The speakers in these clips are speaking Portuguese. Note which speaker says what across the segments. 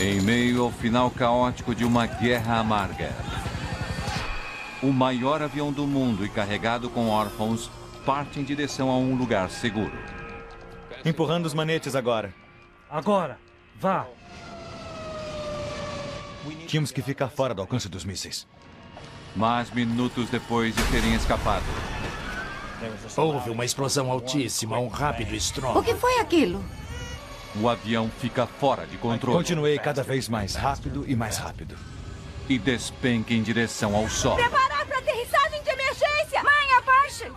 Speaker 1: Em meio ao final caótico de uma guerra amarga, o maior avião do mundo e carregado com órfãos parte em direção a um lugar seguro.
Speaker 2: Empurrando os manetes agora.
Speaker 3: Agora! Vá!
Speaker 2: Tínhamos que ficar fora do alcance dos mísseis.
Speaker 1: Mas minutos depois de terem escapado,
Speaker 4: Houve uma explosão altíssima, um rápido estrondo.
Speaker 5: O que foi aquilo?
Speaker 1: o avião fica fora de controle
Speaker 2: Continuei cada vez mais rápido e mais rápido.
Speaker 1: e despenca em direção ao solo.
Speaker 5: Preparar para aterrissagem de emergência! Mãe, abaixa!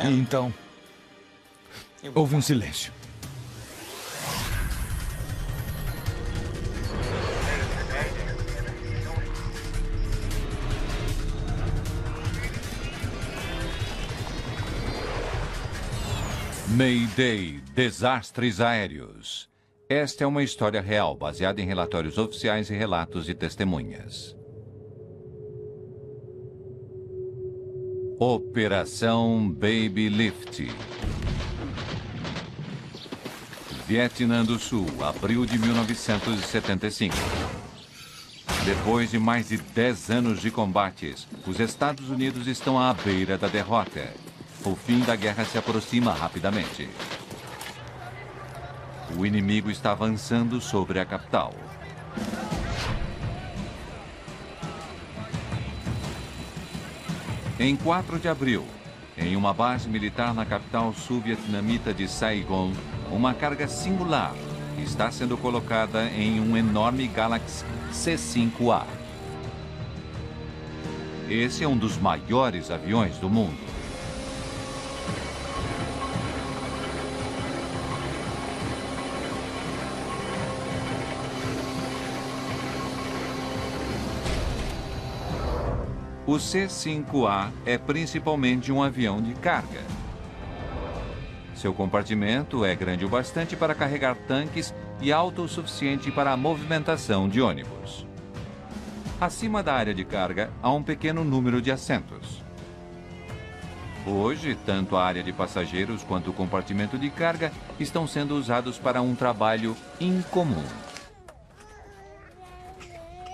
Speaker 2: E então, houve um silêncio.
Speaker 1: Mayday, desastres aéreos. Esta é uma história real, baseada em relatórios oficiais e relatos de testemunhas. Operação Baby Lift. Vietnã do Sul, abril de 1975. Depois de mais de 10 anos de combates, os Estados Unidos estão à beira da derrota. O fim da guerra se aproxima rapidamente. O inimigo está avançando sobre a capital. Em 4 de abril, em uma base militar na capital sul-vietnamita de Saigon, uma carga singular está sendo colocada em um enorme Galaxy C-5A. Esse é um dos maiores aviões do mundo. O C-5A é principalmente um avião de carga. Seu compartimento é grande o bastante para carregar tanques e alto o suficiente para a movimentação de ônibus. Acima da área de carga, há um pequeno número de assentos. Hoje, tanto a área de passageiros quanto o compartimento de carga estão sendo usados para um trabalho incomum.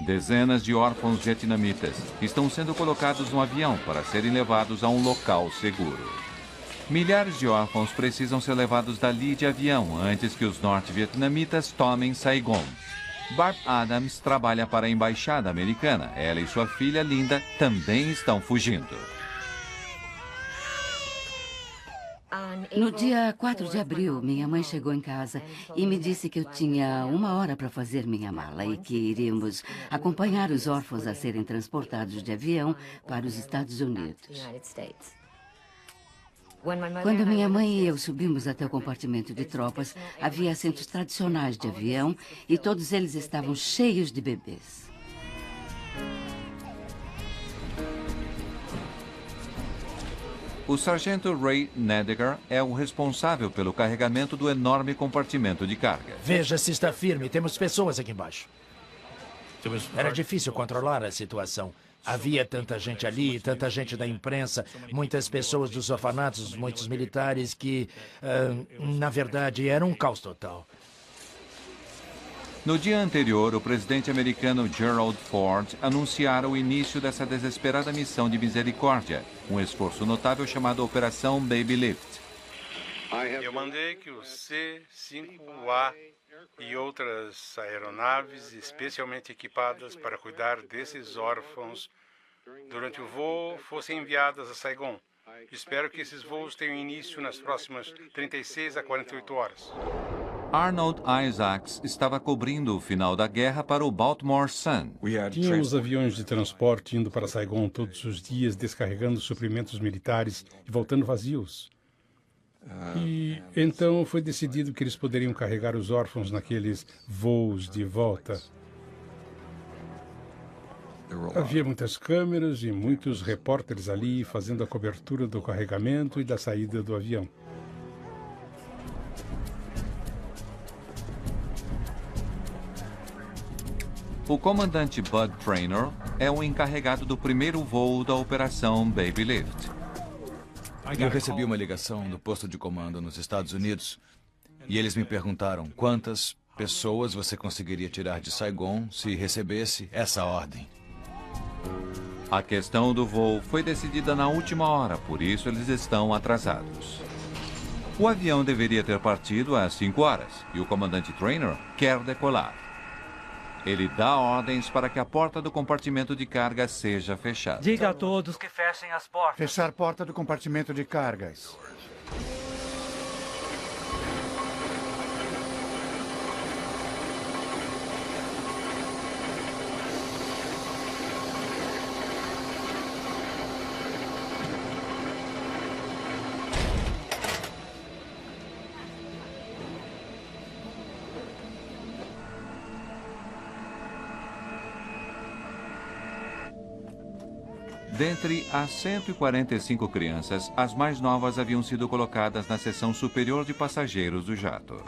Speaker 1: Dezenas de órfãos vietnamitas estão sendo colocados no avião para serem levados a um local seguro. Milhares de órfãos precisam ser levados dali de avião antes que os norte-vietnamitas tomem Saigon. Barb Adams trabalha para a embaixada americana. Ela e sua filha Linda também estão fugindo.
Speaker 6: No dia 4 de abril, minha mãe chegou em casa e me disse que eu tinha 1 hora para fazer minha mala e que iríamos acompanhar os órfãos a serem transportados de avião para os Estados Unidos. Quando minha mãe e eu subimos até o compartimento de tropas, havia assentos tradicionais de avião e todos eles estavam cheios de bebês.
Speaker 1: O sargento Ray Nedegar é o responsável pelo carregamento do enorme compartimento de carga.
Speaker 4: Veja se está firme. Temos pessoas aqui embaixo. Era difícil controlar a situação. Havia tanta gente ali, tanta gente da imprensa, muitas pessoas dos orfanatos, muitos militares que, na verdade, era um caos total.
Speaker 1: No dia anterior, o presidente americano Gerald Ford anunciara o início dessa desesperada missão de misericórdia, um esforço notável chamado Operação Baby Lift.
Speaker 7: Eu mandei que o C-5A e outras aeronaves especialmente equipadas para cuidar desses órfãos durante o voo fossem enviadas a Saigon. Espero que esses voos tenham início nas próximas 36 a 48 horas.
Speaker 1: Arnold Isaacs estava cobrindo o final da guerra para o Baltimore Sun.
Speaker 8: Tínhamos aviões de transporte indo para Saigon todos os dias, descarregando suprimentos militares e voltando vazios. E então foi decidido que eles poderiam carregar os órfãos naqueles voos de volta. Havia muitas câmeras e muitos repórteres ali fazendo a cobertura do carregamento e da saída do avião.
Speaker 1: O comandante Bud Traynor é o encarregado do primeiro voo da Operação Baby Lift.
Speaker 2: Eu recebi uma ligação do posto de comando nos Estados Unidos e eles me perguntaram quantas pessoas você conseguiria tirar de Saigon se recebesse essa ordem.
Speaker 1: A questão do voo foi decidida na última hora, por isso eles estão atrasados. O avião deveria ter partido às 5 horas e o comandante Traynor quer decolar. Ele dá ordens para que a porta do compartimento de carga seja fechada.
Speaker 3: Diga a todos que fechem as portas.
Speaker 9: Fechar porta do compartimento de cargas.
Speaker 1: Dentre as 145 crianças, as mais novas haviam sido colocadas na seção superior de passageiros do jato.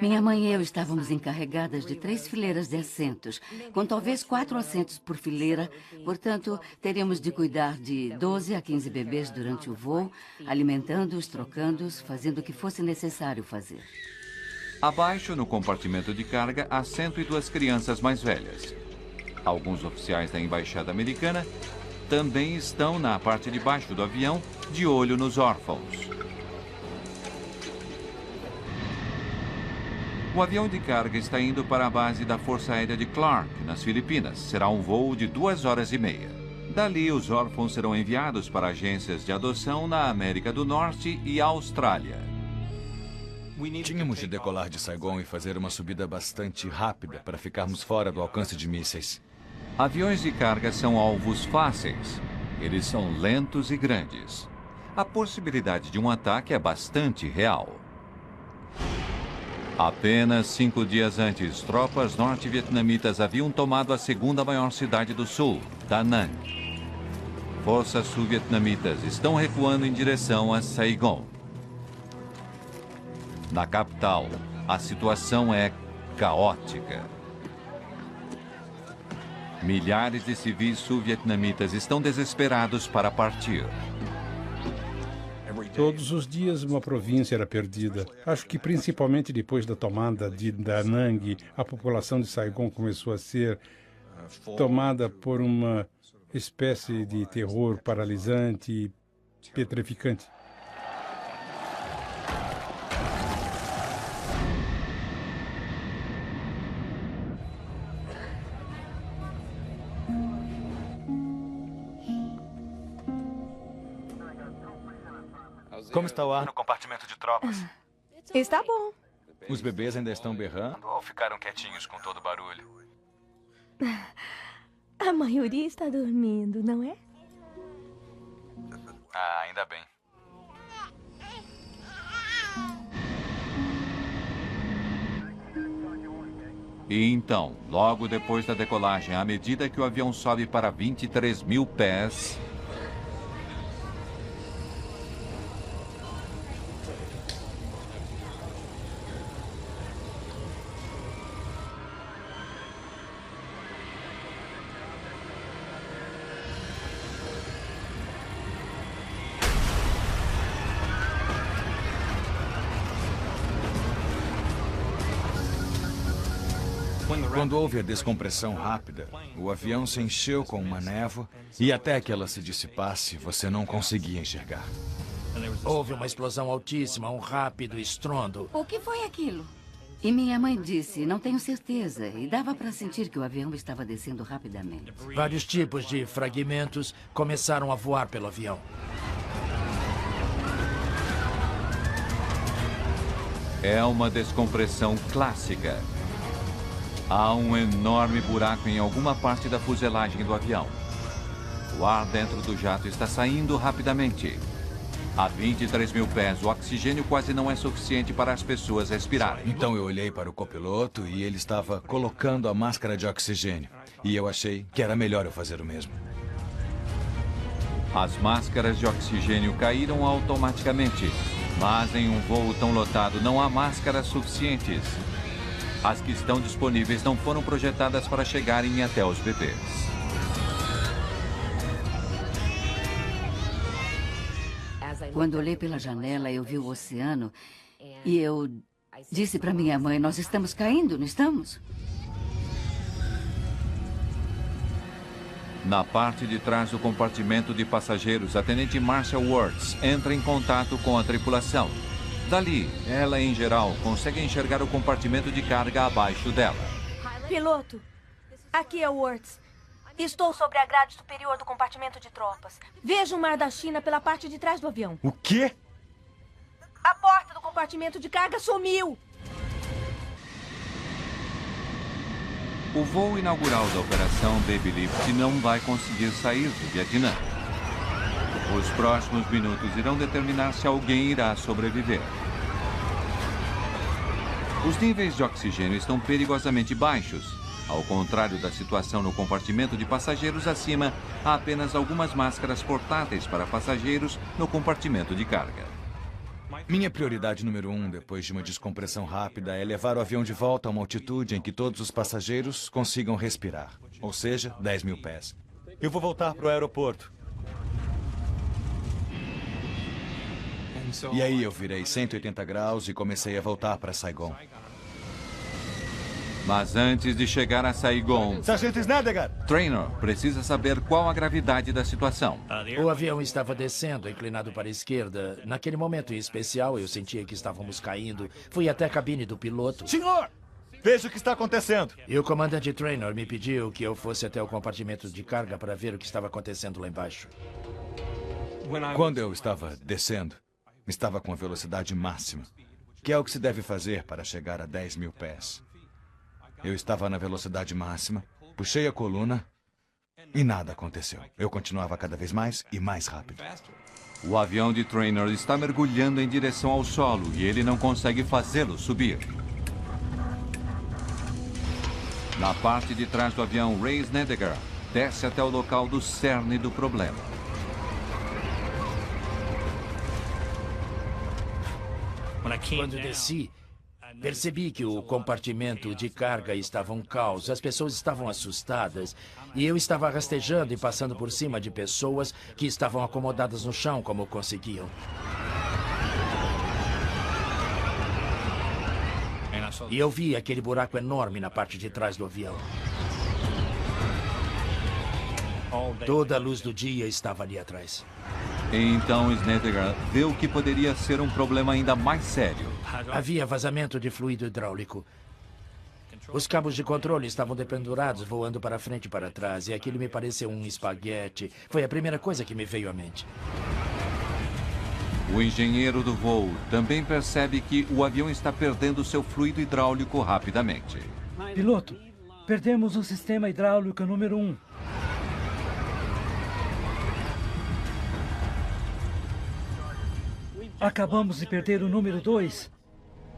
Speaker 6: Minha mãe e eu estávamos encarregadas de 3 fileiras de assentos, com talvez 4 assentos por fileira. Portanto, teríamos de cuidar de 12 a 15 bebês durante o voo, alimentando-os, trocando-os, fazendo o que fosse necessário fazer.
Speaker 1: Abaixo, no compartimento de carga, há 102 crianças mais velhas. Alguns oficiais da embaixada americana também estão na parte de baixo do avião, de olho nos órfãos. O avião de carga está indo para a base da Força Aérea de Clark, nas Filipinas. Será um voo de 2 horas e meia. Dali, os órfãos serão enviados para agências de adoção na América do Norte e Austrália.
Speaker 2: Tínhamos de decolar de Saigon e fazer uma subida bastante rápida para ficarmos fora do alcance de mísseis.
Speaker 1: Aviões de carga são alvos fáceis. Eles são lentos e grandes. A possibilidade de um ataque é bastante real. Apenas 5 dias antes, tropas norte-vietnamitas haviam tomado a segunda maior cidade do sul, Da Nang. Forças sul-vietnamitas estão recuando em direção a Saigon. Na capital, a situação é caótica. Milhares de civis sul-vietnamitas estão desesperados para partir.
Speaker 8: Todos os dias uma província era perdida. Acho que principalmente depois da tomada de Da Nang, a população de Saigon começou a ser tomada por uma espécie de terror paralisante e petrificante.
Speaker 2: Como está o ar no compartimento de tropas?
Speaker 5: Está bom.
Speaker 2: Os bebês ainda estão berrando ou ficaram quietinhos com todo o barulho?
Speaker 5: A maioria está dormindo, não é?
Speaker 2: Ah, ainda bem.
Speaker 1: E então, logo depois da decolagem, à medida que o avião sobe para 23 mil pés...
Speaker 2: Quando houve a descompressão rápida, o avião se encheu com uma névoa e até que ela se dissipasse, você não conseguia enxergar.
Speaker 4: Houve uma explosão altíssima, um rápido estrondo.
Speaker 6: O que foi aquilo? E minha mãe disse, não tenho certeza, e dava para sentir que o avião estava descendo rapidamente.
Speaker 4: Vários tipos de fragmentos começaram a voar pelo avião.
Speaker 1: É uma descompressão clássica. Há um enorme buraco em alguma parte da fuselagem do avião. O ar dentro do jato está saindo rapidamente. A 23 mil pés, o oxigênio quase não é suficiente para as pessoas respirarem.
Speaker 2: Então eu olhei para o copiloto e ele estava colocando a máscara de oxigênio. E eu achei que era melhor eu fazer o mesmo.
Speaker 1: As máscaras de oxigênio caíram automaticamente. Mas em um voo tão lotado não há máscaras suficientes. As que estão disponíveis não foram projetadas para chegarem até os bebês.
Speaker 6: Quando olhei pela janela, eu vi o oceano e eu disse para minha mãe, nós estamos caindo, não estamos?
Speaker 1: Na parte de trás do compartimento de passageiros, a tenente Marcia Words entra em contato com a tripulação. Dali, ela em geral consegue enxergar o compartimento de carga abaixo dela.
Speaker 5: Piloto, aqui é o Words. Estou sobre a grade superior do compartimento de tropas. Vejo o Mar da China pela parte de trás do avião.
Speaker 10: O quê?
Speaker 5: A porta do compartimento de carga sumiu.
Speaker 1: O voo inaugural da Operação Baby Lift não vai conseguir sair do Vietnã. Os próximos minutos irão determinar se alguém irá sobreviver. Os níveis de oxigênio estão perigosamente baixos. Ao contrário da situação no compartimento de passageiros acima, há apenas algumas máscaras portáteis para passageiros no compartimento de carga.
Speaker 2: Minha prioridade número 1, depois de uma descompressão rápida, é levar o avião de volta a uma altitude em que todos os passageiros consigam respirar, ou seja, 10 mil pés.
Speaker 10: Eu vou voltar para o aeroporto.
Speaker 2: E aí eu virei 180 graus e comecei a voltar para Saigon.
Speaker 1: Mas antes de chegar a Saigon,
Speaker 10: Sargento Snedegard!
Speaker 1: Traynor precisa saber qual a gravidade da situação.
Speaker 4: O avião estava descendo, inclinado para a esquerda. Naquele momento em especial, eu sentia que estávamos caindo. Fui até a cabine do piloto.
Speaker 10: Senhor! Veja o que está acontecendo.
Speaker 4: E o comandante Traynor me pediu que eu fosse até o compartimento de carga para ver o que estava acontecendo lá embaixo.
Speaker 2: Quando eu estava descendo, estava com a velocidade máxima, que é o que se deve fazer para chegar a 10 mil pés. Eu estava na velocidade máxima, puxei a coluna e nada aconteceu. Eu continuava cada vez mais e mais rápido.
Speaker 1: O avião de Traynor está mergulhando em direção ao solo e ele não consegue fazê-lo subir. Na parte de trás do avião, Ray Snedegard desce até o local do cerne do problema.
Speaker 4: Quando desci, percebi que o compartimento de carga estava um caos. As pessoas estavam assustadas e eu estava rastejando e passando por cima de pessoas que estavam acomodadas no chão como conseguiam. E eu vi aquele buraco enorme na parte de trás do avião. Toda a luz do dia estava ali atrás.
Speaker 1: Então Snedegard vê o que poderia ser um problema ainda mais sério.
Speaker 4: Havia vazamento de fluido hidráulico. Os cabos de controle estavam dependurados, voando para frente e para trás, e aquilo me pareceu um espaguete. Foi a primeira coisa que me veio à mente.
Speaker 1: O engenheiro do voo também percebe que o avião está perdendo seu fluido hidráulico rapidamente.
Speaker 3: Piloto, perdemos o sistema hidráulico número 1. Acabamos de perder o número 2.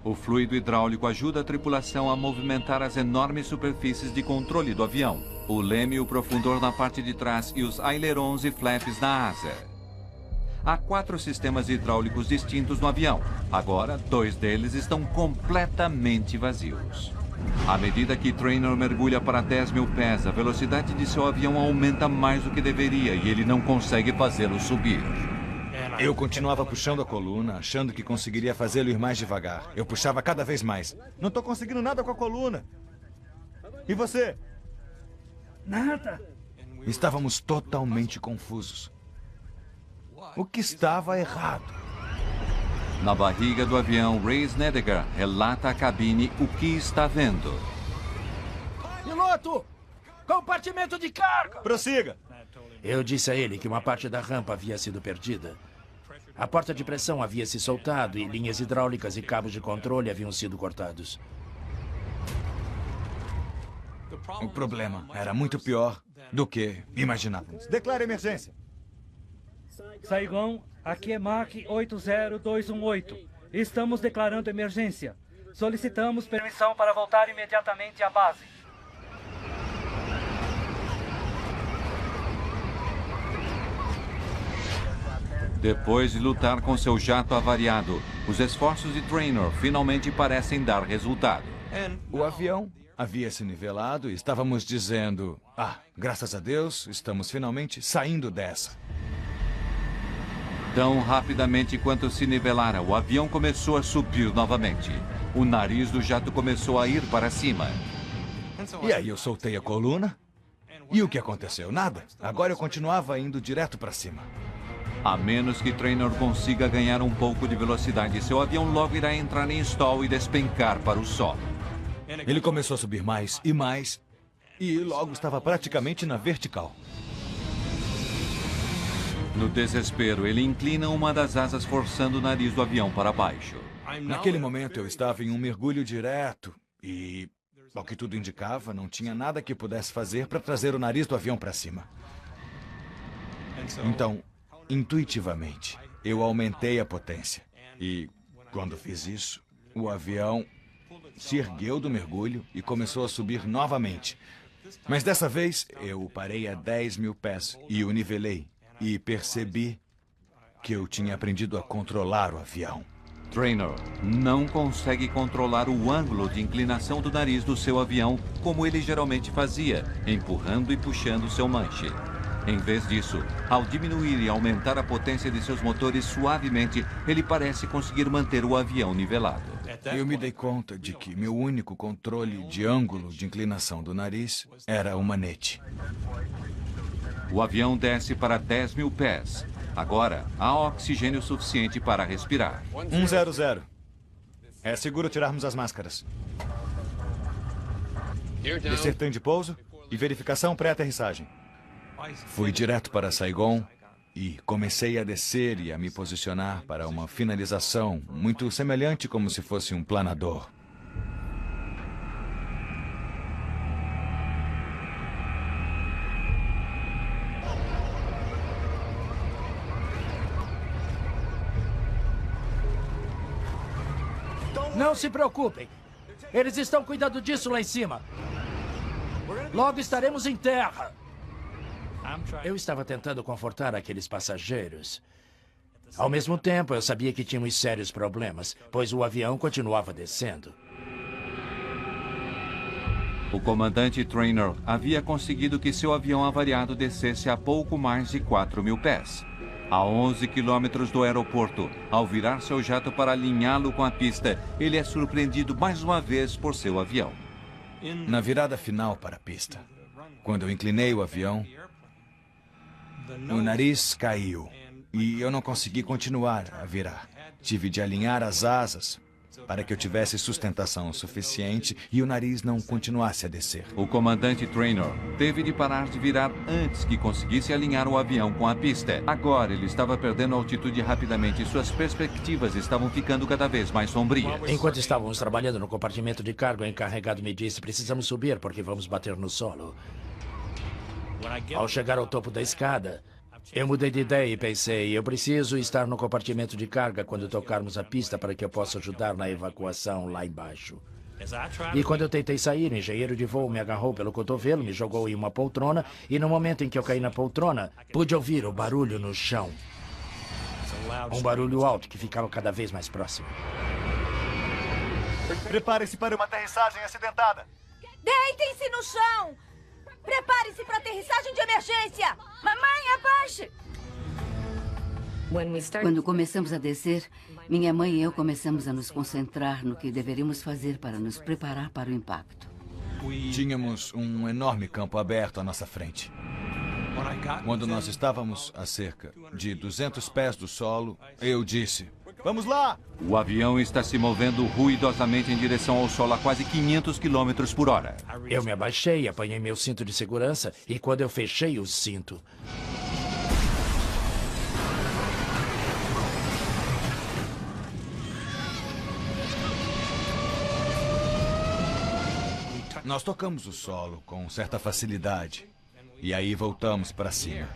Speaker 1: O fluido hidráulico ajuda a tripulação a movimentar as enormes superfícies de controle do avião, o leme e o profundor na parte de trás e os ailerons e flaps na asa. Há 4 sistemas hidráulicos distintos no avião. Agora, 2 deles estão completamente vazios. À medida que Traynor mergulha para 10 mil pés, a velocidade de seu avião aumenta mais do que deveria e ele não consegue fazê-lo subir.
Speaker 2: Eu continuava puxando a coluna, achando que conseguiria fazê-lo ir mais devagar. Eu puxava cada vez mais.
Speaker 10: Não estou conseguindo nada com a coluna. E você?
Speaker 3: Nada.
Speaker 2: Estávamos totalmente confusos. O que estava errado?
Speaker 1: Na barriga do avião, Ray Snedegard relata à cabine o que está vendo.
Speaker 4: Piloto! Compartimento de carga!
Speaker 10: Prossiga!
Speaker 4: Eu disse a ele que uma parte da rampa havia sido perdida. A porta de pressão havia se soltado e linhas hidráulicas e cabos de controle haviam sido cortados.
Speaker 2: O problema era muito pior do que imaginávamos.
Speaker 10: Declare emergência.
Speaker 3: Saigon, aqui é Mach 80218. Estamos declarando emergência. Solicitamos permissão para voltar imediatamente à base.
Speaker 1: Depois de lutar com seu jato avariado, os esforços de Traynor finalmente parecem dar resultado.
Speaker 2: O avião havia se nivelado e estávamos dizendo: graças a Deus, estamos finalmente saindo dessa.
Speaker 1: Tão rapidamente quanto se nivelara, o avião começou a subir novamente. O nariz do jato começou a ir para cima.
Speaker 2: E aí eu soltei a coluna. E o que aconteceu? Nada. Agora eu continuava indo direto para cima.
Speaker 1: A menos que Traynor consiga ganhar um pouco de velocidade, seu avião logo irá entrar em stall e despencar para o solo.
Speaker 2: Ele começou a subir mais e logo estava praticamente na vertical.
Speaker 1: No desespero, ele inclina uma das asas, forçando o nariz do avião para baixo.
Speaker 2: Naquele momento eu estava em um mergulho direto e, ao que tudo indicava, não tinha nada que pudesse fazer para trazer o nariz do avião para cima. Então, intuitivamente, eu aumentei a potência. E, quando fiz isso, o avião se ergueu do mergulho e começou a subir novamente. Mas dessa vez, eu o parei a 10 mil pés e o nivelei. E percebi que eu tinha aprendido a controlar o avião.
Speaker 1: Traynor não consegue controlar o ângulo de inclinação do nariz do seu avião como ele geralmente fazia, empurrando e puxando seu manche. Em vez disso, ao diminuir e aumentar a potência de seus motores suavemente, ele parece conseguir manter o avião nivelado.
Speaker 2: Eu me dei conta de que meu único controle de ângulo de inclinação do nariz era o manete.
Speaker 1: O avião desce para 10 mil pés. Agora, há oxigênio suficiente para respirar.
Speaker 2: 100. É seguro tirarmos as máscaras. Descer trem de pouso e verificação pré-aterrissagem. Fui direto para Saigon e comecei a descer e a me posicionar para uma finalização muito semelhante como se fosse um planador.
Speaker 4: Não se preocupem. Eles estão cuidando disso lá em cima. Logo estaremos em terra. Eu estava tentando confortar aqueles passageiros. Ao mesmo tempo, eu sabia que tínhamos sérios problemas, pois o avião continuava descendo.
Speaker 1: O comandante Traynor havia conseguido que seu avião avariado descesse a pouco mais de 4 mil pés. A 11 quilômetros do aeroporto, ao virar seu jato para alinhá-lo com a pista, ele é surpreendido mais uma vez por seu avião.
Speaker 2: Na virada final para a pista, quando eu inclinei o avião, o nariz caiu e eu não consegui continuar a virar. Tive de alinhar as asas para que eu tivesse sustentação suficiente e o nariz não continuasse a descer.
Speaker 1: O comandante Traynor teve de parar de virar antes que conseguisse alinhar o avião com a pista. Agora ele estava perdendo altitude rapidamente e suas perspectivas estavam ficando cada vez mais sombrias.
Speaker 4: Enquanto estávamos trabalhando no compartimento de carga, o encarregado me disse: precisamos subir porque vamos bater no solo. Ao chegar ao topo da escada, eu mudei de ideia e pensei: eu preciso estar no compartimento de carga quando tocarmos a pista para que eu possa ajudar na evacuação lá embaixo. E quando eu tentei sair, o engenheiro de voo me agarrou pelo cotovelo, me jogou em uma poltrona e no momento em que eu caí na poltrona, pude ouvir o barulho no chão. Um barulho alto que ficava cada vez mais próximo.
Speaker 10: Prepare-se para uma aterrissagem acidentada.
Speaker 5: Deitem-se no chão! Prepare-se para aterrissagem de emergência! Mamãe, abaixe!
Speaker 6: Quando começamos a descer, minha mãe e eu começamos a nos concentrar no que deveríamos fazer para nos preparar para o impacto.
Speaker 2: Tínhamos um enorme campo aberto à nossa frente. Quando nós estávamos a cerca de 200 pés do solo, eu disse:
Speaker 10: vamos lá!
Speaker 1: O avião está se movendo ruidosamente em direção ao solo a quase 500 km por hora.
Speaker 4: Eu me abaixei, apanhei meu cinto de segurança e quando eu fechei o cinto,
Speaker 2: nós tocamos o solo com certa facilidade e aí voltamos para cima.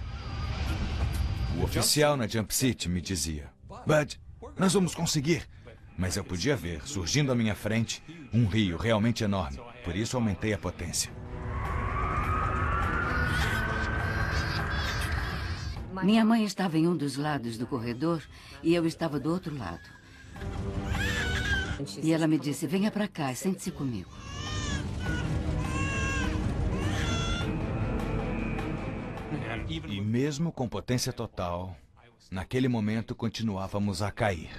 Speaker 2: O oficial na Jump Seat me dizia: Bud, nós vamos conseguir. Mas eu podia ver, surgindo à minha frente, um rio realmente enorme. Por isso aumentei a potência.
Speaker 6: Minha mãe estava em um dos lados do corredor e eu estava do outro lado. E ela me disse, venha pra cá e sente-se comigo.
Speaker 2: E mesmo com potência total, naquele momento continuávamos a cair.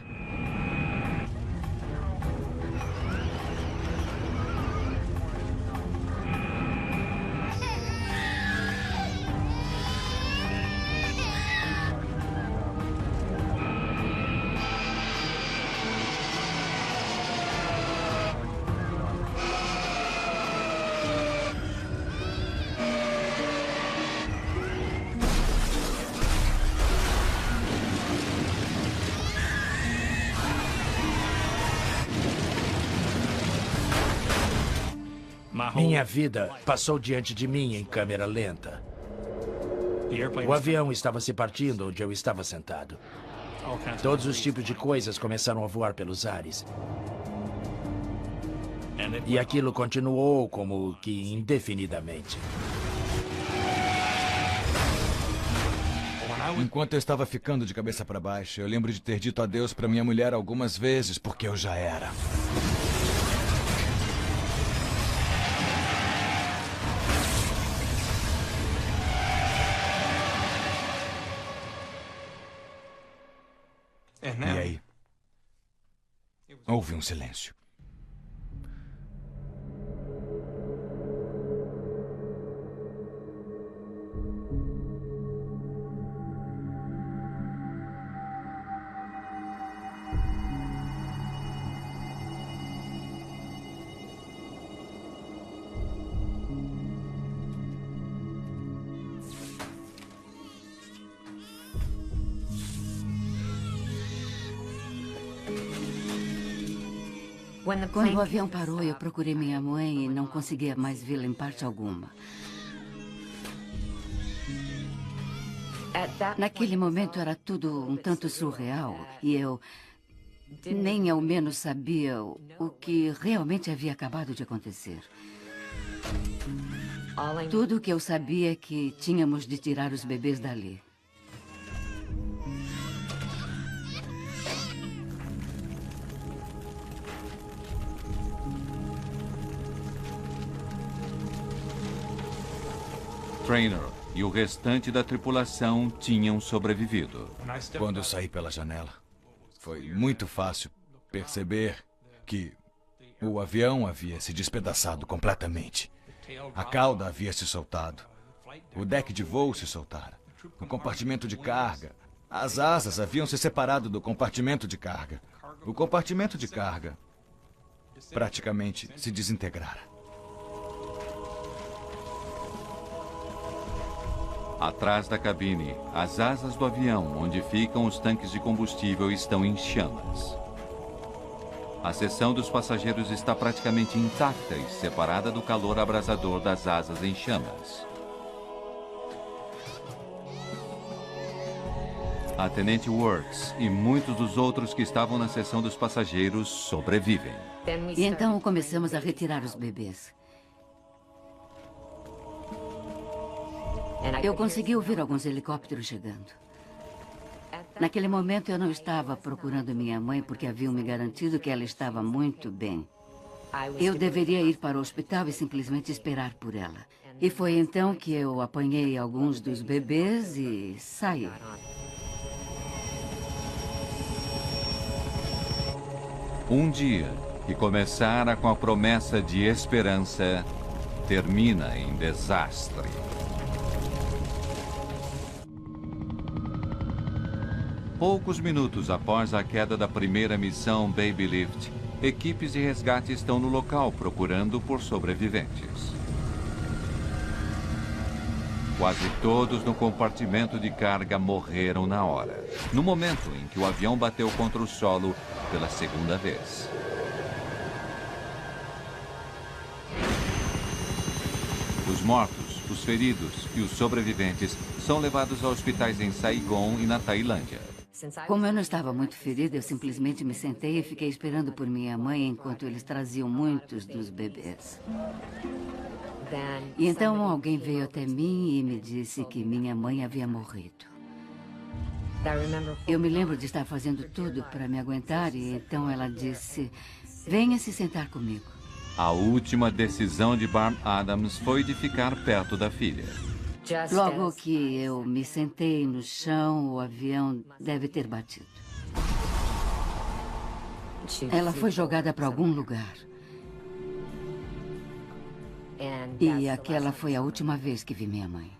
Speaker 4: Minha vida passou diante de mim em câmera lenta. O avião estava se partindo onde eu estava sentado. Todos os tipos de coisas começaram a voar pelos ares. E aquilo continuou como que indefinidamente.
Speaker 2: Enquanto eu estava ficando de cabeça para baixo, eu lembro de ter dito adeus para minha mulher algumas vezes, porque eu já era. E aí? Houve um silêncio.
Speaker 6: Quando o avião parou, eu procurei minha mãe e não conseguia mais vê-la em parte alguma. Naquele momento era tudo um tanto surreal e eu nem ao menos sabia o que realmente havia acabado de acontecer. Tudo o que eu sabia é que tínhamos de tirar os bebês dali.
Speaker 1: Traynor e o restante da tripulação tinham sobrevivido.
Speaker 2: Quando eu saí pela janela, foi muito fácil perceber que o avião havia se despedaçado completamente. A cauda havia se soltado. O deck de voo se soltara. O compartimento de carga. As asas haviam se separado do compartimento de carga. O compartimento de carga praticamente se desintegrara.
Speaker 1: Atrás da cabine, as asas do avião, onde ficam os tanques de combustível, estão em chamas. A seção dos passageiros está praticamente intacta e separada do calor abrasador das asas em chamas. A Tenente Wirtz e muitos dos outros que estavam na seção dos passageiros sobrevivem.
Speaker 6: E então começamos a retirar os bebês. Eu consegui ouvir alguns helicópteros chegando. Naquele momento eu não estava procurando minha mãe porque haviam me garantido que ela estava muito bem. Eu deveria ir para o hospital e simplesmente esperar por ela. E foi então que eu apanhei alguns dos bebês e saí.
Speaker 1: Um dia que começara com a promessa de esperança, termina em desastre. Poucos minutos após a queda da primeira missão Baby Lift, equipes de resgate estão no local procurando por sobreviventes. Quase todos no compartimento de carga morreram na hora, no momento em que o avião bateu contra o solo pela segunda vez. Os mortos, os feridos e os sobreviventes são levados a hospitais em Saigon e na Tailândia.
Speaker 6: Como eu não estava muito ferida, eu simplesmente me sentei e fiquei esperando por minha mãe enquanto eles traziam muitos dos bebês. E então alguém veio até mim e me disse que minha mãe havia morrido. Eu me lembro de estar fazendo tudo para me aguentar e então ela disse, venha se sentar comigo.
Speaker 1: A última decisão de Barb Adams foi de ficar perto da filha.
Speaker 6: Logo que eu me sentei no chão, o avião deve ter batido. Ela foi jogada para algum lugar. E aquela foi a última vez que vi minha mãe.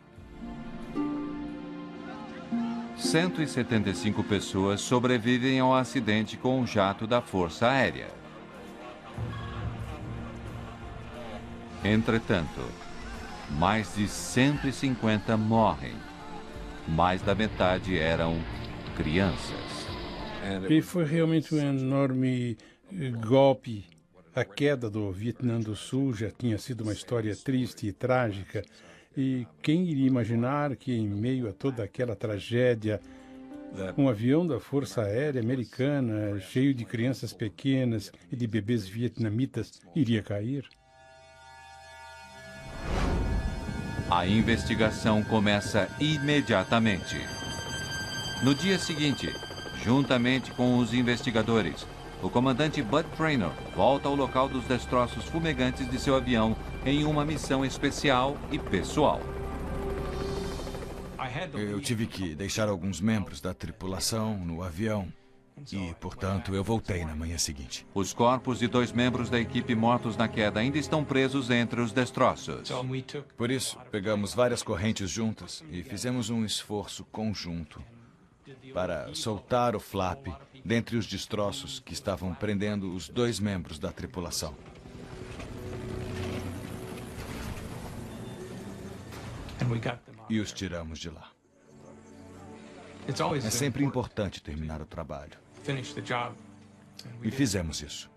Speaker 1: 175 pessoas sobrevivem ao acidente com um jato da Força Aérea. Entretanto, mais de 150 morrem. Mais da metade eram crianças.
Speaker 8: E foi realmente um enorme golpe. A queda do Vietnã do Sul já tinha sido uma história triste e trágica. E quem iria imaginar que, em meio a toda aquela tragédia, um avião da Força Aérea Americana, cheio de crianças pequenas e de bebês vietnamitas, iria cair?
Speaker 1: A investigação começa imediatamente. No dia seguinte, juntamente com os investigadores, o comandante Bud Traynor volta ao local dos destroços fumegantes de seu avião em uma missão especial e pessoal.
Speaker 2: Eu tive que deixar alguns membros da tripulação no avião e, portanto, eu voltei na manhã seguinte.
Speaker 1: Os corpos de 2 membros da equipe mortos na queda ainda estão presos entre os destroços.
Speaker 2: Por isso, pegamos várias correntes juntas e fizemos um esforço conjunto para soltar o flap dentre os destroços que estavam prendendo os 2 membros da tripulação. E os tiramos de lá. É sempre importante terminar o trabalho. E fizemos isso.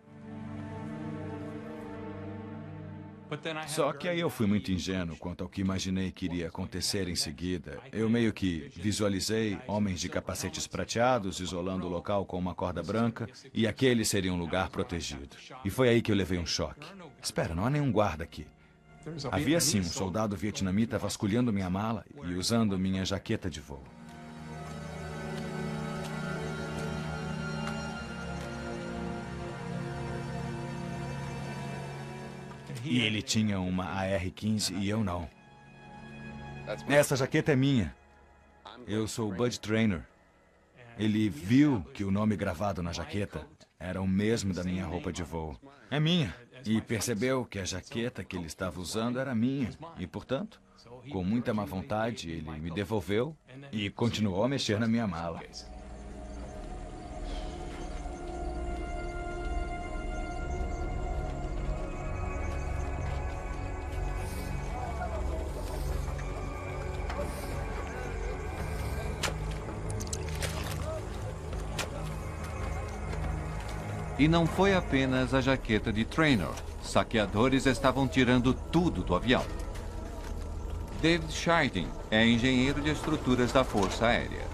Speaker 2: Só que aí eu fui muito ingênuo quanto ao que imaginei que iria acontecer em seguida. Eu meio que visualizei homens de capacetes prateados isolando o local com uma corda branca e aquele seria um lugar protegido. E foi aí que eu levei um choque. Espera, não há nenhum guarda aqui. Havia sim um soldado vietnamita vasculhando minha mala e usando minha jaqueta de voo. E ele tinha uma AR-15 e eu não. Essa jaqueta é minha. Eu sou o Bud Traynor. Ele viu que o nome gravado na jaqueta era o mesmo da minha roupa de voo. É minha. E percebeu que a jaqueta que ele estava usando era minha. E, portanto, com muita má vontade, ele me devolveu e continuou a mexer na minha mala.
Speaker 1: E não foi apenas a jaqueta de Traynor. Saqueadores estavam tirando tudo do avião. David Scheiding é engenheiro de estruturas da Força Aérea.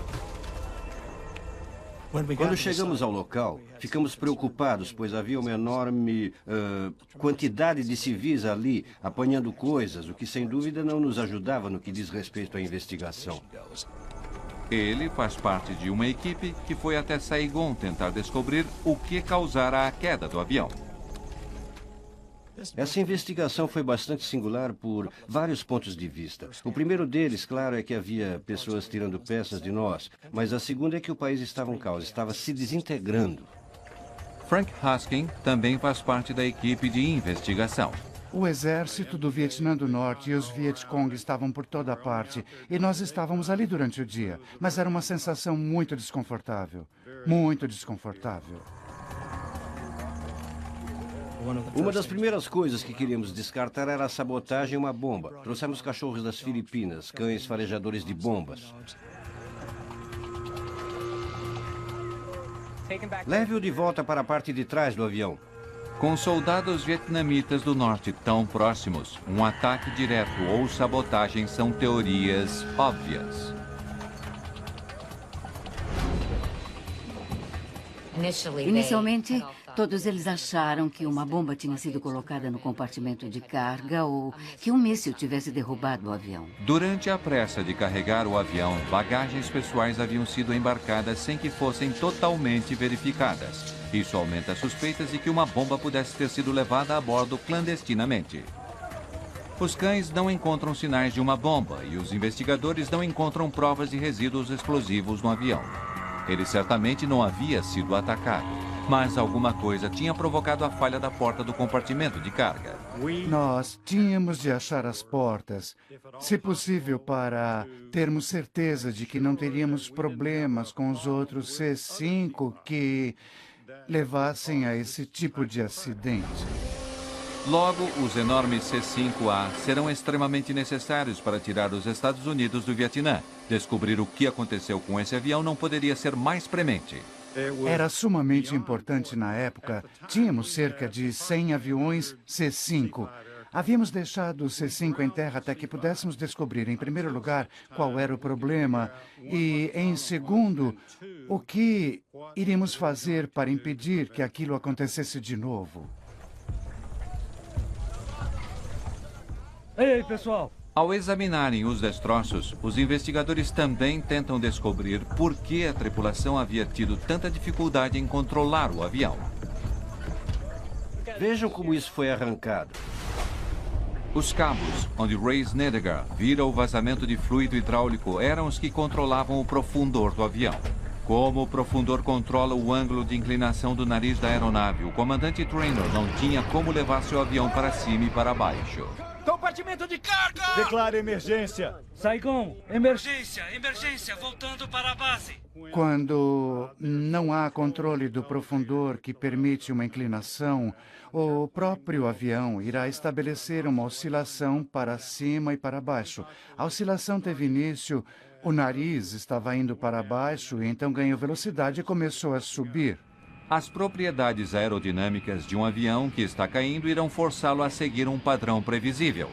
Speaker 11: Quando chegamos ao local, ficamos preocupados, pois havia uma enorme quantidade de civis ali, apanhando coisas, o que sem dúvida não nos ajudava no que diz respeito à investigação.
Speaker 1: Ele faz parte de uma equipe que foi até Saigon tentar descobrir o que causara a queda do avião.
Speaker 11: Essa investigação foi bastante singular por vários pontos de vista. O primeiro deles, claro, é que havia pessoas tirando peças de nós, mas a segunda é que o país estava em caos, estava se desintegrando.
Speaker 1: Frank Husking também faz parte da equipe de investigação.
Speaker 9: O exército do Vietnã do Norte e os Vietcong estavam por toda parte, e nós estávamos ali durante o dia, mas era uma sensação muito desconfortável. Muito desconfortável.
Speaker 11: Uma das primeiras coisas que queríamos descartar era a sabotagem e uma bomba. Trouxemos cachorros das Filipinas, cães farejadores de bombas. Leve-o de volta para a parte de trás do avião.
Speaker 1: Com soldados vietnamitas do norte tão próximos, um ataque direto ou sabotagem são teorias óbvias.
Speaker 6: Inicialmente, Todos eles acharam que uma bomba tinha sido colocada no compartimento de carga ou que um míssil tivesse derrubado o avião.
Speaker 1: Durante a pressa de carregar o avião, bagagens pessoais haviam sido embarcadas sem que fossem totalmente verificadas. Isso aumenta as suspeitas de que uma bomba pudesse ter sido levada a bordo clandestinamente. Os cães não encontram sinais de uma bomba e os investigadores não encontram provas de resíduos explosivos no avião. Ele certamente não havia sido atacado, mas alguma coisa tinha provocado a falha da porta do compartimento de carga.
Speaker 9: Nós tínhamos de achar as portas, se possível, para termos certeza de que não teríamos problemas com os outros C-5 que levassem a esse tipo de acidente.
Speaker 1: Logo, os enormes C-5A serão extremamente necessários para tirar os Estados Unidos do Vietnã. Descobrir o que aconteceu com esse avião não poderia ser mais premente.
Speaker 9: Era sumamente importante na época. Tínhamos cerca de 100 aviões C-5. Havíamos deixado o C-5 em terra até que pudéssemos descobrir, em primeiro lugar, qual era o problema e, em segundo, o que iríamos fazer para impedir que aquilo acontecesse de novo.
Speaker 3: Ei, pessoal!
Speaker 1: Ao examinarem os destroços, os investigadores também tentam descobrir por que a tripulação havia tido tanta dificuldade em controlar o avião.
Speaker 11: Vejam como isso foi arrancado.
Speaker 1: Os cabos, onde Ray Snedeker vira o vazamento de fluido hidráulico, eram os que controlavam o profundor do avião. Como o profundor controla o ângulo de inclinação do nariz da aeronave, o comandante Traynor não tinha como levar seu avião para cima e para baixo.
Speaker 10: Compartimento de carga! Declare emergência!
Speaker 3: Saigon, emergência, emergência, voltando para a base.
Speaker 9: Quando não há controle do profundor que permite uma inclinação, o próprio avião irá estabelecer uma oscilação para cima e para baixo. A oscilação teve início, o nariz estava indo para baixo, então ganhou velocidade e começou a subir.
Speaker 1: As propriedades aerodinâmicas de um avião que está caindo irão forçá-lo a seguir um padrão previsível.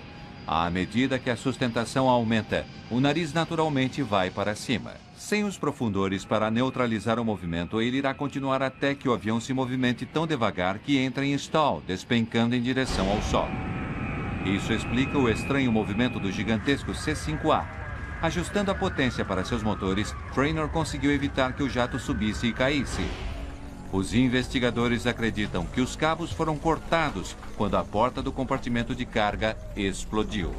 Speaker 1: À medida que a sustentação aumenta, o nariz naturalmente vai para cima. Sem os profundores para neutralizar o movimento, ele irá continuar até que o avião se movimente tão devagar que entre em stall, despencando em direção ao solo. Isso explica o estranho movimento do gigantesco C-5A. Ajustando a potência para seus motores, Traynor conseguiu evitar que o jato subisse e caísse. Os investigadores acreditam que os cabos foram cortados quando a porta do compartimento de carga explodiu.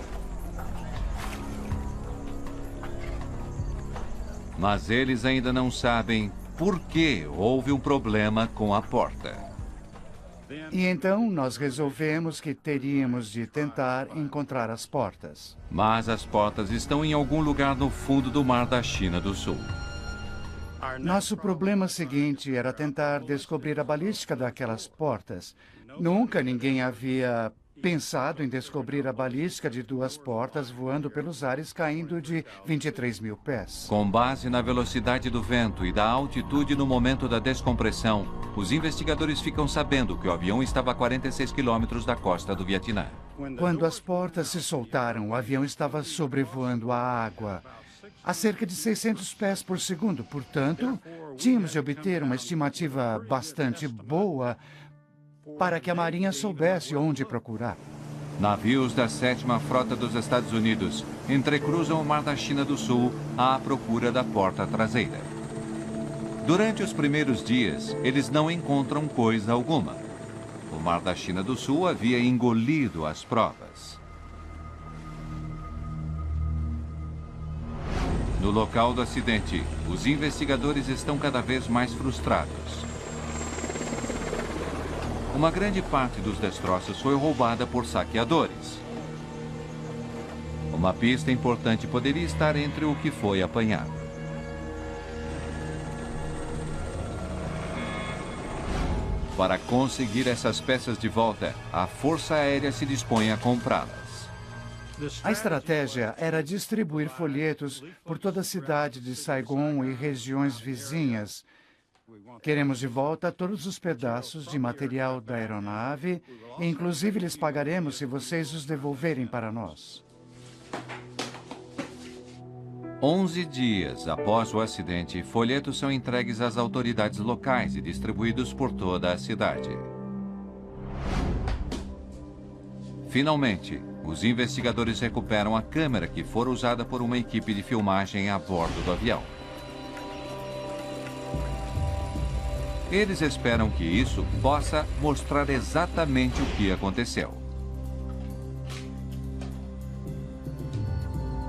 Speaker 1: Mas eles ainda não sabem por que houve um problema com a porta.
Speaker 9: E então nós resolvemos que teríamos de tentar encontrar as portas.
Speaker 1: Mas as portas estão em algum lugar no fundo do mar da China do Sul.
Speaker 9: Nosso problema seguinte era tentar descobrir a balística daquelas portas. Nunca ninguém havia pensado em descobrir a balística de duas portas voando pelos ares caindo de 23 mil pés.
Speaker 1: Com base na velocidade do vento e da altitude no momento da descompressão, os investigadores ficam sabendo que o avião estava a 46 quilômetros da costa do Vietnã.
Speaker 9: Quando as portas se soltaram, o avião estava sobrevoando a água a cerca de 600 pés por segundo. Portanto, tínhamos de obter uma estimativa bastante boa para que a Marinha soubesse onde procurar.
Speaker 1: Navios da 7ª Frota dos Estados Unidos entrecruzam o Mar da China do Sul à procura da porta traseira. Durante os primeiros dias, eles não encontram coisa alguma. O Mar da China do Sul havia engolido as provas. No local do acidente, os investigadores estão cada vez mais frustrados. Uma grande parte dos destroços foi roubada por saqueadores. Uma pista importante poderia estar entre o que foi apanhado. Para conseguir essas peças de volta, a Força Aérea se dispõe a comprá-las.
Speaker 9: A estratégia era distribuir folhetos por toda a cidade de Saigon e regiões vizinhas. Queremos de volta todos os pedaços de material da aeronave e, inclusive, lhes pagaremos se vocês os devolverem para nós.
Speaker 1: 11 dias após o acidente, folhetos são entregues às autoridades locais e distribuídos por toda a cidade. Finalmente, os investigadores recuperam a câmera que fora usada por uma equipe de filmagem a bordo do avião. Eles esperam que isso possa mostrar exatamente o que aconteceu.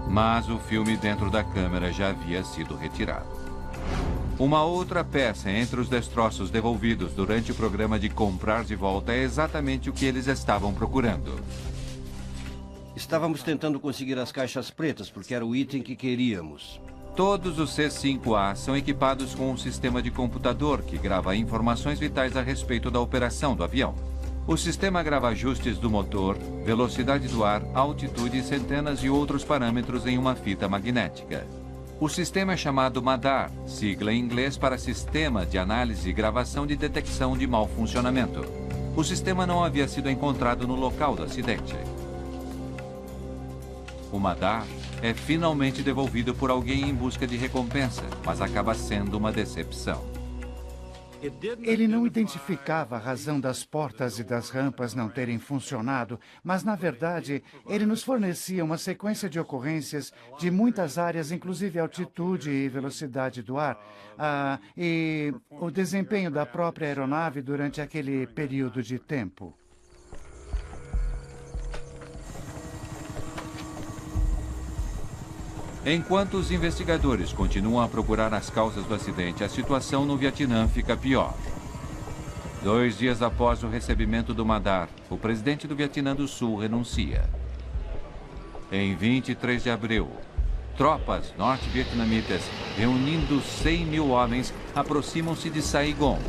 Speaker 1: Mas o filme dentro da câmera já havia sido retirado. Uma outra peça entre os destroços devolvidos durante o programa de comprar de volta é exatamente o que eles estavam procurando.
Speaker 11: Estávamos tentando conseguir as caixas pretas, porque era o item que queríamos.
Speaker 1: Todos os C-5A são equipados com um sistema de computador que grava informações vitais a respeito da operação do avião. O sistema grava ajustes do motor, velocidade do ar, altitude e centenas de outros parâmetros em uma fita magnética. O sistema é chamado MADAR, sigla em inglês para Sistema de Análise e Gravação de Detecção de Mau Funcionamento. O sistema não havia sido encontrado no local do acidente. O MADAR é finalmente devolvido por alguém em busca de recompensa, mas acaba sendo uma decepção.
Speaker 9: Ele não identificava a razão das portas e das rampas não terem funcionado, mas, na verdade, ele nos fornecia uma sequência de ocorrências de muitas áreas, inclusive altitude e velocidade do ar, e o desempenho da própria aeronave durante aquele período de tempo.
Speaker 1: Enquanto os investigadores continuam a procurar as causas do acidente, a situação no Vietnã fica pior. 2 dias após o recebimento do MADAR, o presidente do Vietnã do Sul renuncia. Em 23 de abril, tropas norte-vietnamitas, reunindo 100 mil homens, aproximam-se de Saigon.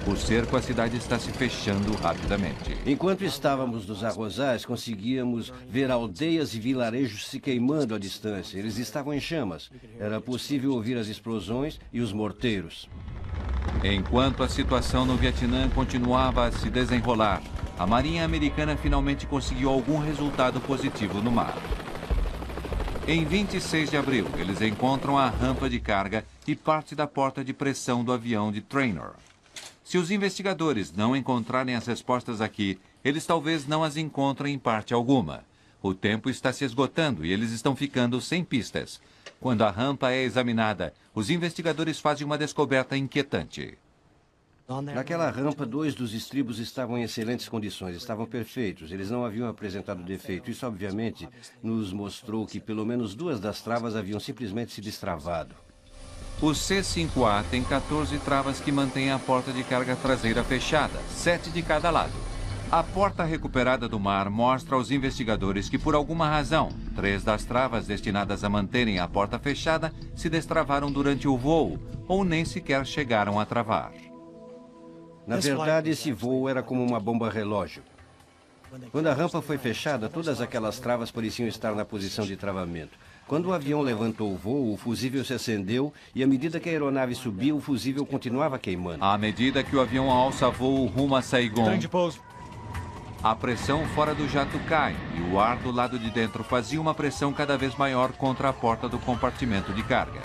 Speaker 1: O cerco à cidade está se fechando rapidamente.
Speaker 11: Enquanto estávamos nos arrozais, conseguíamos ver aldeias e vilarejos se queimando à distância. Eles estavam em chamas. Era possível ouvir as explosões e os morteiros.
Speaker 1: Enquanto a situação no Vietnã continuava a se desenrolar, a Marinha Americana finalmente conseguiu algum resultado positivo no mar. Em 26 de abril, eles encontram a rampa de carga e parte da porta de pressão do avião de Traynor. Se os investigadores não encontrarem as respostas aqui, eles talvez não as encontrem em parte alguma. O tempo está se esgotando e eles estão ficando sem pistas. Quando a rampa é examinada, os investigadores fazem uma descoberta inquietante.
Speaker 11: Naquela rampa, 2 dos estribos estavam em excelentes condições, estavam perfeitos. Eles não haviam apresentado defeito. Isso, obviamente, nos mostrou que pelo menos 2 das travas haviam simplesmente se destravado.
Speaker 1: O C-5A tem 14 travas que mantêm a porta de carga traseira fechada, 7 de cada lado. A porta recuperada do mar mostra aos investigadores que, por alguma razão, 3 das travas destinadas a manterem a porta fechada se destravaram durante o voo ou nem sequer chegaram a travar.
Speaker 11: Na verdade, esse voo era como uma bomba relógio. Quando a rampa foi fechada, todas aquelas travas pareciam estar na posição de travamento. Quando o avião levantou o voo, o fusível se acendeu e, à medida que a aeronave subia, o fusível continuava queimando.
Speaker 1: À medida que o avião alça voo rumo a Saigon, a pressão fora do jato cai e o ar do lado de dentro fazia uma pressão cada vez maior contra a porta do compartimento de carga.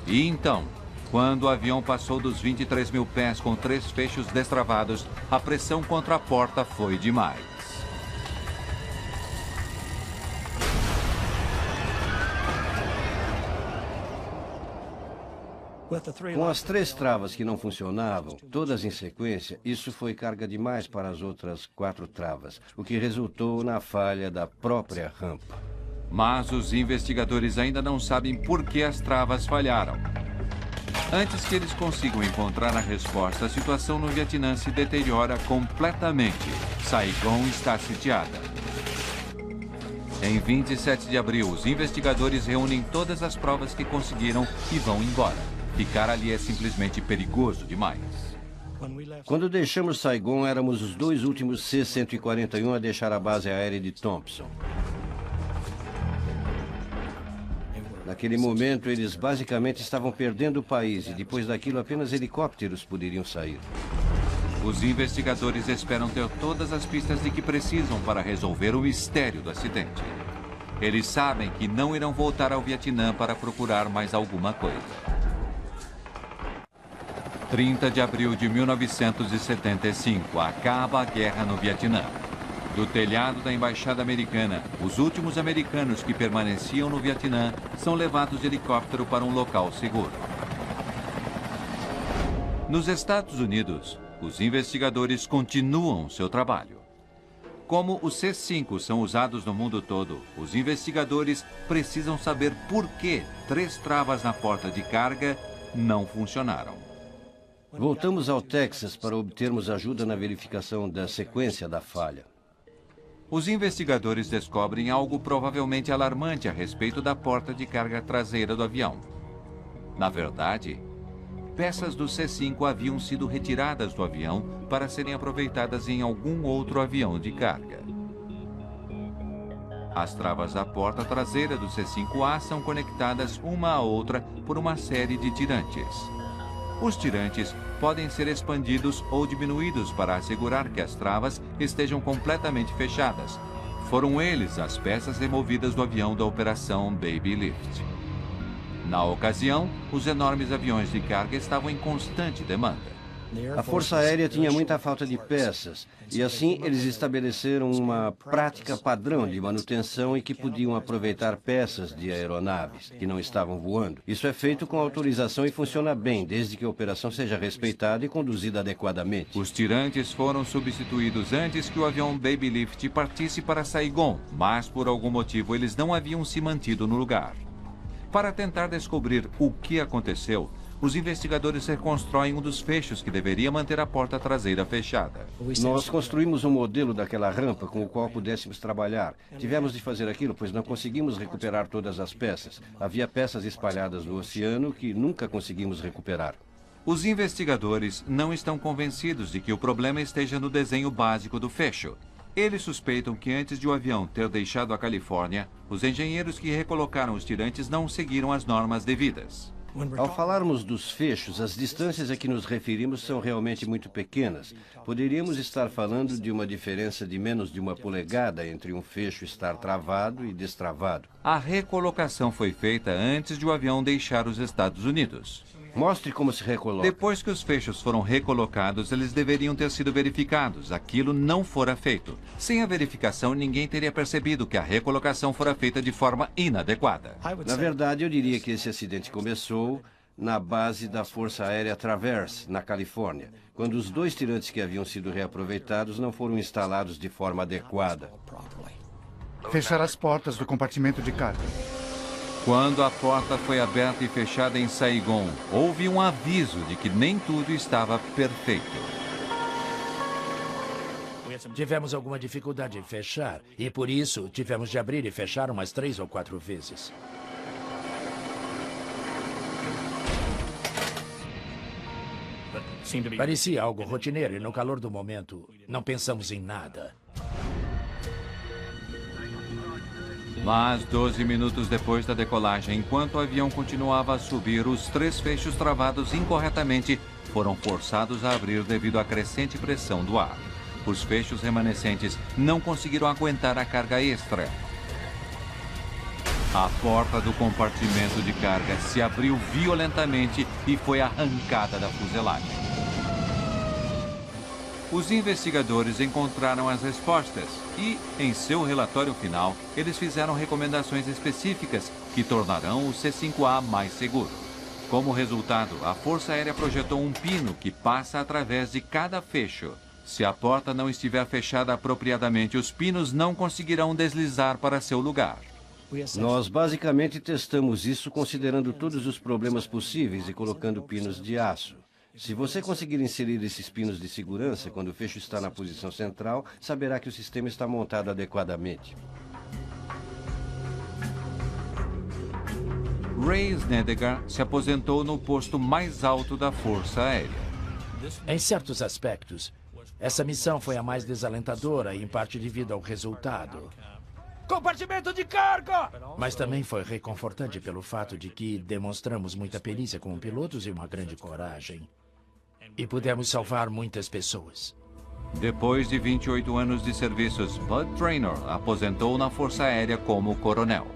Speaker 1: E então, quando o avião passou dos 23 mil pés com 3 fechos destravados, a pressão contra a porta foi demais.
Speaker 11: Com as 3 travas que não funcionavam, todas em sequência, isso foi carga demais para as outras 4 travas, o que resultou na falha da própria rampa.
Speaker 1: Mas os investigadores ainda não sabem por que as travas falharam. Antes que eles consigam encontrar a resposta, a situação no Vietnã se deteriora completamente. Saigon está sitiada. Em 27 de abril, os investigadores reúnem todas as provas que conseguiram e vão embora. Ficar ali é simplesmente perigoso demais.
Speaker 11: Quando deixamos Saigon, éramos os 2 últimos C-141 a deixar a base aérea de Thompson. Naquele momento, eles basicamente estavam perdendo o país e depois daquilo apenas helicópteros poderiam sair.
Speaker 1: Os investigadores esperam ter todas as pistas de que precisam para resolver o mistério do acidente. Eles sabem que não irão voltar ao Vietnã para procurar mais alguma coisa. 30 de abril de 1975, acaba a guerra no Vietnã. Do telhado da embaixada americana, os últimos americanos que permaneciam no Vietnã são levados de helicóptero para um local seguro. Nos Estados Unidos, os investigadores continuam seu trabalho. Como os C-5 são usados no mundo todo, os investigadores precisam saber por que 3 travas na porta de carga não funcionaram.
Speaker 11: Voltamos ao Texas para obtermos ajuda na verificação da sequência da falha.
Speaker 1: Os investigadores descobrem algo provavelmente alarmante a respeito da porta de carga traseira do avião. Na verdade, peças do C-5 haviam sido retiradas do avião para serem aproveitadas em algum outro avião de carga. As travas da porta traseira do C-5A são conectadas uma à outra por uma série de tirantes. Os tirantes podem ser expandidos ou diminuídos para assegurar que as travas estejam completamente fechadas. Foram eles as peças removidas do avião da Operação Baby Lift. Na ocasião, os enormes aviões de carga estavam em constante demanda.
Speaker 11: A Força Aérea tinha muita falta de peças, e assim eles estabeleceram uma prática padrão de manutenção em que podiam aproveitar peças de aeronaves que não estavam voando. Isso é feito com autorização e funciona bem, desde que a operação seja respeitada e conduzida adequadamente.
Speaker 1: Os tirantes foram substituídos antes que o avião Baby Lift partisse para Saigon, mas por algum motivo eles não haviam se mantido no lugar. Para tentar descobrir o que aconteceu, os investigadores reconstroem um dos fechos que deveria manter a porta traseira fechada.
Speaker 11: Nós construímos um modelo daquela rampa com o qual pudéssemos trabalhar. Tivemos de fazer aquilo, pois não conseguimos recuperar todas as peças. Havia peças espalhadas no oceano que nunca conseguimos recuperar.
Speaker 1: Os investigadores não estão convencidos de que o problema esteja no desenho básico do fecho. Eles suspeitam que antes de o avião ter deixado a Califórnia, os engenheiros que recolocaram os tirantes não seguiram as normas devidas.
Speaker 11: Ao falarmos dos fechos, as distâncias a que nos referimos são realmente muito pequenas. Poderíamos estar falando de uma diferença de menos de 1 polegada entre um fecho estar travado e destravado.
Speaker 1: A recolocação foi feita antes de o avião deixar os Estados Unidos.
Speaker 11: Mostre como se recoloca.
Speaker 1: Depois que os fechos foram recolocados, eles deveriam ter sido verificados. Aquilo não fora feito. Sem a verificação, ninguém teria percebido que a recolocação fora feita de forma inadequada.
Speaker 11: Na verdade, eu diria que esse acidente começou na base da Força Aérea Traverse, na Califórnia, quando os 2 tirantes que haviam sido reaproveitados não foram instalados de forma adequada.
Speaker 9: Fechar as portas do compartimento de carga.
Speaker 1: Quando a porta foi aberta e fechada em Saigon, houve um aviso de que nem tudo estava perfeito.
Speaker 4: Tivemos alguma dificuldade em fechar, e por isso tivemos de abrir e fechar umas 3 ou 4 vezes. Parecia algo rotineiro e no calor do momento não pensamos em nada.
Speaker 1: Mas 12 minutos depois da decolagem, enquanto o avião continuava a subir, os 3 fechos travados incorretamente foram forçados a abrir devido à crescente pressão do ar. Os fechos remanescentes não conseguiram aguentar a carga extra. A porta do compartimento de carga se abriu violentamente e foi arrancada da fuselagem. Os investigadores encontraram as respostas e, em seu relatório final, eles fizeram recomendações específicas que tornarão o C-5A mais seguro. Como resultado, a Força Aérea projetou um pino que passa através de cada fecho. Se a porta não estiver fechada apropriadamente, os pinos não conseguirão deslizar para seu lugar.
Speaker 11: Nós basicamente testamos isso considerando todos os problemas possíveis e colocando pinos de aço. Se você conseguir inserir esses pinos de segurança quando o fecho está na posição central, saberá que o sistema está montado adequadamente.
Speaker 1: Ray Snedeker se aposentou no posto mais alto da Força Aérea.
Speaker 4: Em certos aspectos, essa missão foi a mais desalentadora, em parte devido ao resultado. Compartimento de carga! Mas também foi reconfortante pelo fato de que demonstramos muita perícia como pilotos e uma grande coragem. E pudemos salvar muitas pessoas.
Speaker 1: Depois de 28 anos de serviços, Bud Traynor aposentou na Força Aérea como coronel.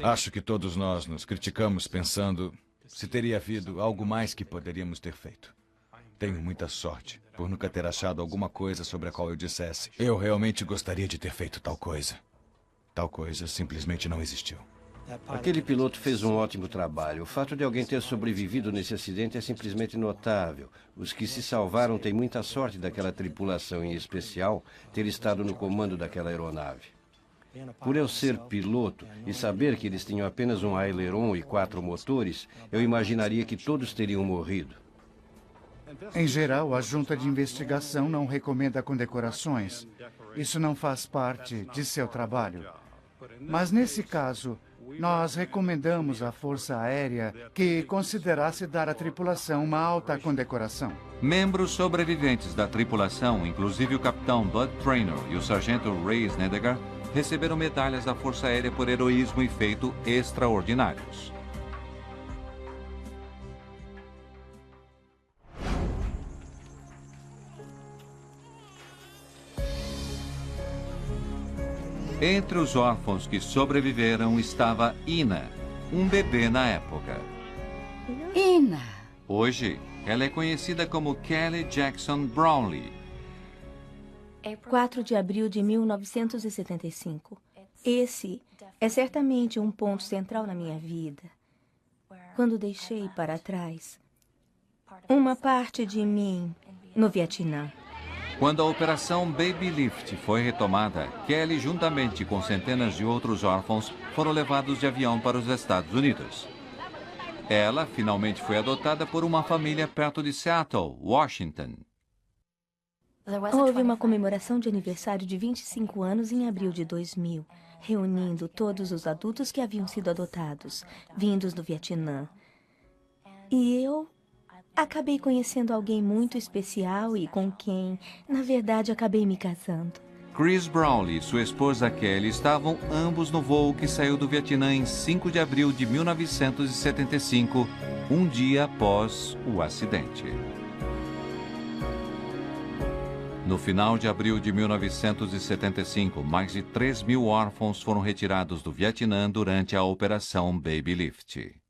Speaker 2: Acho que todos nós nos criticamos pensando se teria havido algo mais que poderíamos ter feito. Tenho muita sorte por nunca ter achado alguma coisa sobre a qual eu dissesse: eu realmente gostaria de ter feito tal coisa. Tal coisa simplesmente não existiu.
Speaker 11: Aquele piloto fez um ótimo trabalho. O fato de alguém ter sobrevivido nesse acidente é simplesmente notável. Os que se salvaram têm muita sorte daquela tripulação, em especial, ter estado no comando daquela aeronave. Por eu ser piloto e saber que eles tinham apenas um aileron e 4 motores, eu imaginaria que todos teriam morrido.
Speaker 9: Em geral, a junta de investigação não recomenda condecorações. Isso não faz parte de seu trabalho. Mas nesse caso, nós recomendamos à Força Aérea que considerasse dar à tripulação uma alta condecoração.
Speaker 1: Membros sobreviventes da tripulação, inclusive o capitão Bud Traynor e o sargento Ray Snedeker, receberam medalhas da Força Aérea por heroísmo e feito extraordinários. Entre os órfãos que sobreviveram estava Ina, um bebê na época.
Speaker 6: Ina!
Speaker 1: Hoje, ela é conhecida como Kelly Jackson Brownlee.
Speaker 5: 4 de abril de 1975. Esse é certamente um ponto central na minha vida. Quando deixei para trás uma parte de mim no Vietnã.
Speaker 1: Quando a Operação Baby Lift foi retomada, Kelly, juntamente com centenas de outros órfãos, foram levados de avião para os Estados Unidos. Ela finalmente foi adotada por uma família perto de Seattle, Washington.
Speaker 5: Houve uma comemoração de aniversário de 25 anos em abril de 2000, reunindo todos os adultos que haviam sido adotados, vindos do Vietnã. E eu acabei conhecendo alguém muito especial e com quem, na verdade, acabei me casando.
Speaker 1: Chris Brownlee e sua esposa Kelly estavam ambos no voo que saiu do Vietnã em 5 de abril de 1975, um dia após o acidente. No final de abril de 1975, mais de 3.000 órfãos foram retirados do Vietnã durante a Operação Baby Lift.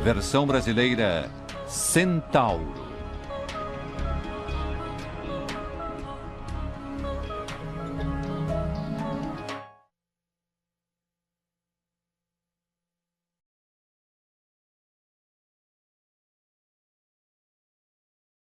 Speaker 1: Versão brasileira: Centauro.